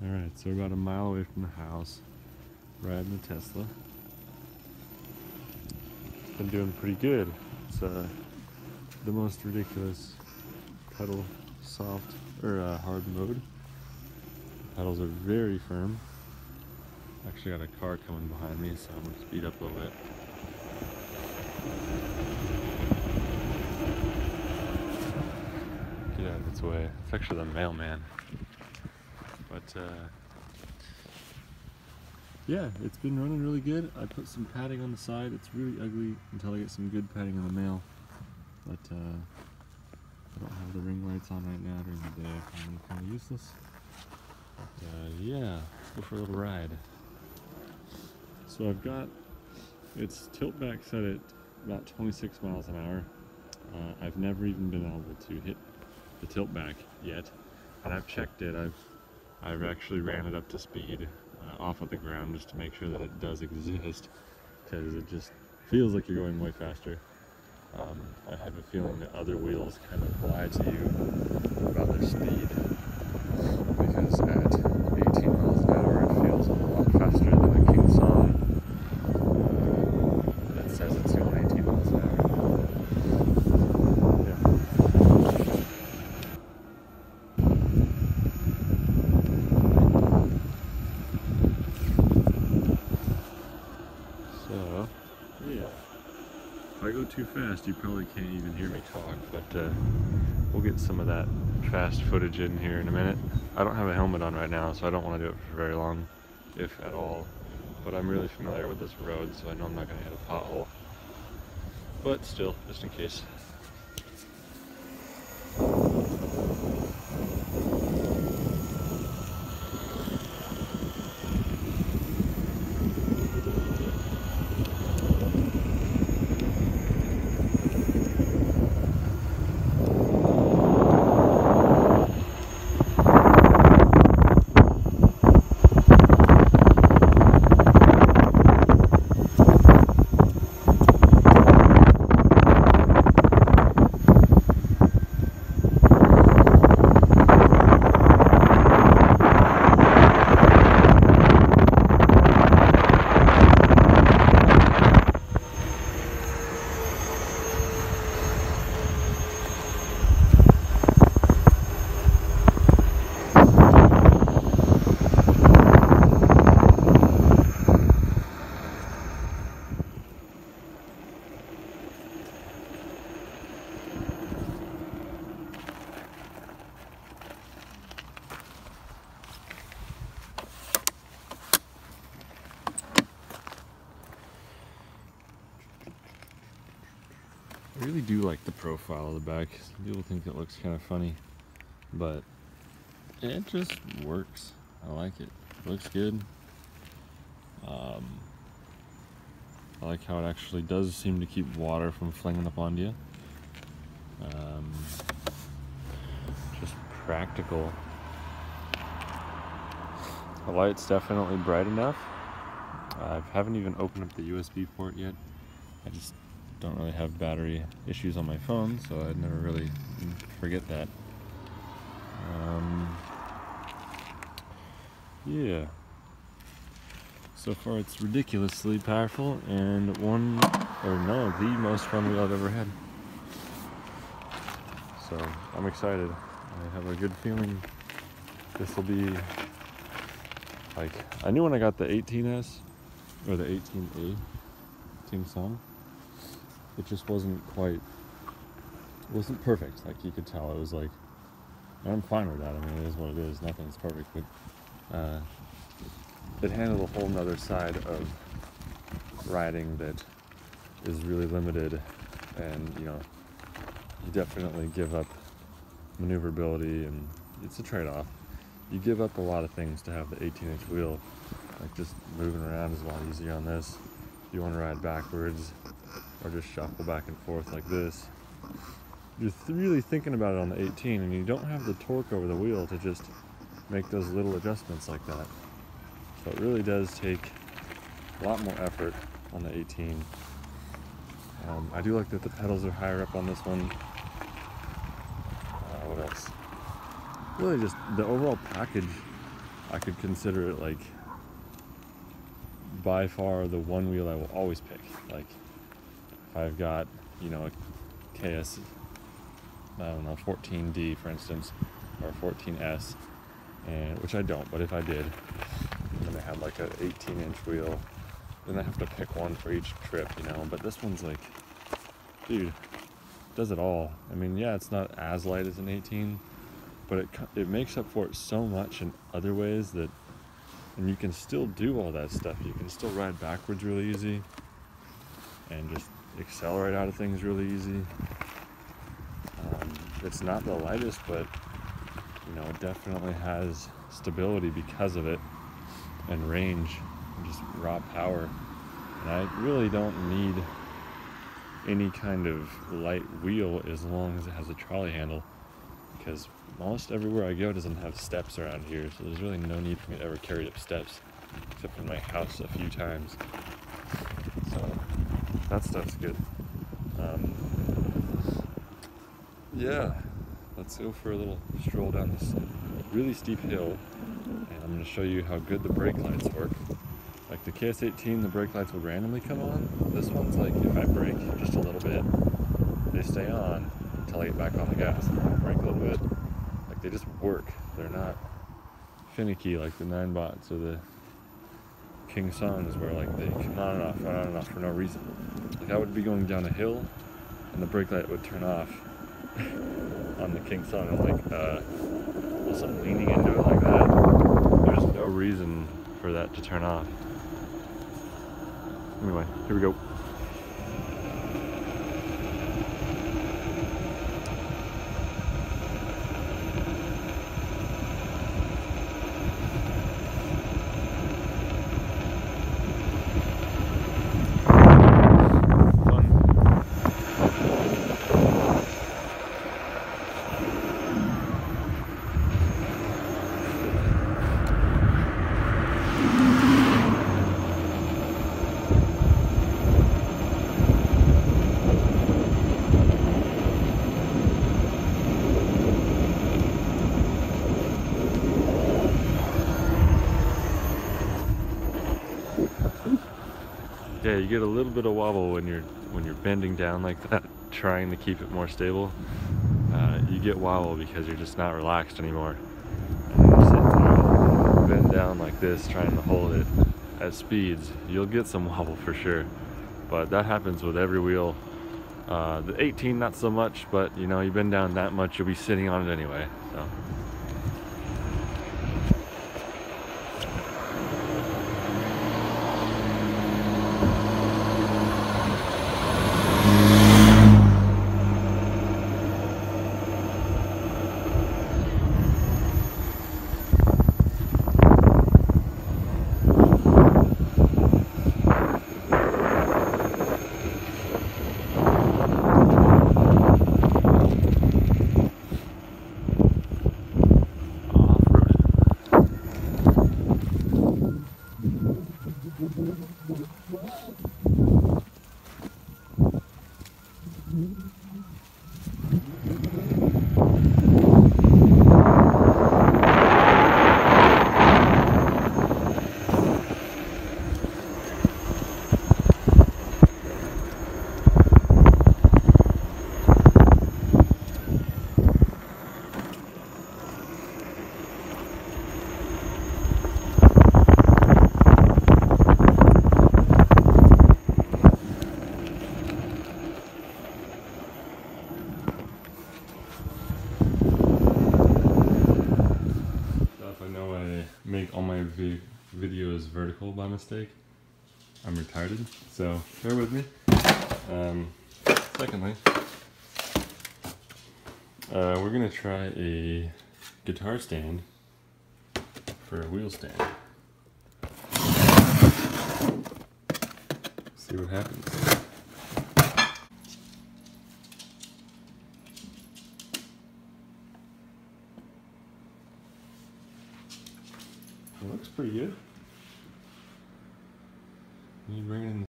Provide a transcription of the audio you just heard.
Alright, so we're about a mile away from the house, riding the Tesla. It's been doing pretty good. It's the most ridiculous pedal soft or hard mode. The pedals are very firm. Actually got a car coming behind me, so I'm gonna speed up a little bit. Get out of its way. It's actually the mailman. But yeah, it's been running really good. I put some padding on the side. It's really ugly until I get some good padding in the mail. But I don't have the ring lights on right now during the day. I'm kind of useless. But yeah, let's go for a little ride. So I've got its tilt back set at about 26 miles an hour. I've never even been able to hit the tilt back yet, and I've checked it. I've actually ran it up to speed off of the ground just to make sure that it does exist, because it just feels like you're going way faster. I have a feeling that other wheels kind of lie to you about their speed, because at 18 miles an hour it feels a lot faster than a King Song that says it's going 18 miles an hour. So, yeah. If I go too fast, you probably can't even hear me talk, but we'll get some of that fast footage in here in a minute. I don't have a helmet on right now, so I don't want to do it for very long, if at all. But I'm really familiar with this road, so I know I'm not going to hit a pothole. But still, just in case. I really do like the profile of the back. Some people think it looks kind of funny, but it just works. I like it. It looks good. I like how it actually does seem to keep water from flinging up onto you. Just practical. The light's definitely bright enough. I haven't even opened up the USB port yet. I just don't really have battery issues on my phone, so I'd never really forget that. Yeah. So far it's ridiculously powerful, and the most fun wheel I've ever had. So I'm excited. I have a good feeling this will be like, I knew when I got the 18S or the 18A King Song, it just wasn't perfect. Like, you could tell it was like, and I'm fine with that. I mean, it is what it is. Nothing's perfect, but it handled a whole nother side of riding that is really limited, and you definitely give up maneuverability, and it's a trade-off. You give up a lot of things to have the 18-inch wheel. Like, just moving around is a lot easier on this. If you want to ride backwards or just shuffle back and forth like this, you're really thinking about it on the 18, and you don't have the torque over the wheel to just make those little adjustments like that. So it really does take a lot more effort on the 18. I do like that the pedals are higher up on this one. What else? Really just the overall package I could consider it like by far the one wheel I will always pick. Like if I've got, you know, a KS, I don't know, 14D for instance, or 14S, and which I don't, but if I did, and I had like an 18-inch wheel, then I have to pick one for each trip, you know. But this one's like, dude, does it all. I mean, yeah, it's not as light as an 18, but it makes up for it so much in other ways that, and you can still do all that stuff. You can still ride backwards really easy, and just accelerate out of things really easy. It's not the lightest, but you know, it definitely has stability because of it, and range, and just raw power. And I really don't need any kind of light wheel as long as it has a trolley handle, because almost everywhere I go doesn't have steps around here, so there's really no need for me to ever carry up steps, except in my house a few times. So that stuff's good. Yeah, let's go for a little stroll down this really steep hill, and I'm going to show you how good the brake lights work. Like the KS18, the brake lights will randomly come on. This one's like, if I brake just a little bit, they stay on until I get back on the gas. If I brake a little bit, like they just work. They're not finicky like the 9-bots or the King Songs, where like they come on and off for no reason. Like I would be going down a hill and the brake light would turn off on the King Song. I'm like, unless I'm leaning into it like that, there's no reason for that to turn off. Anyway, here we go. Yeah, you get a little bit of wobble when you're bending down like that, trying to keep it more stable. You get wobble because you're just not relaxed anymore. And when you sit down, bend down like this, trying to hold it at speeds, you'll get some wobble for sure. But that happens with every wheel. The 18 not so much, but you know, you bend down that much, you'll be sitting on it anyway. So. Make all my videos vertical by mistake. I'm retarded, so bear with me. Secondly, we're gonna try a guitar stand for a wheel stand. See what happens. It looks pretty good. You bring it in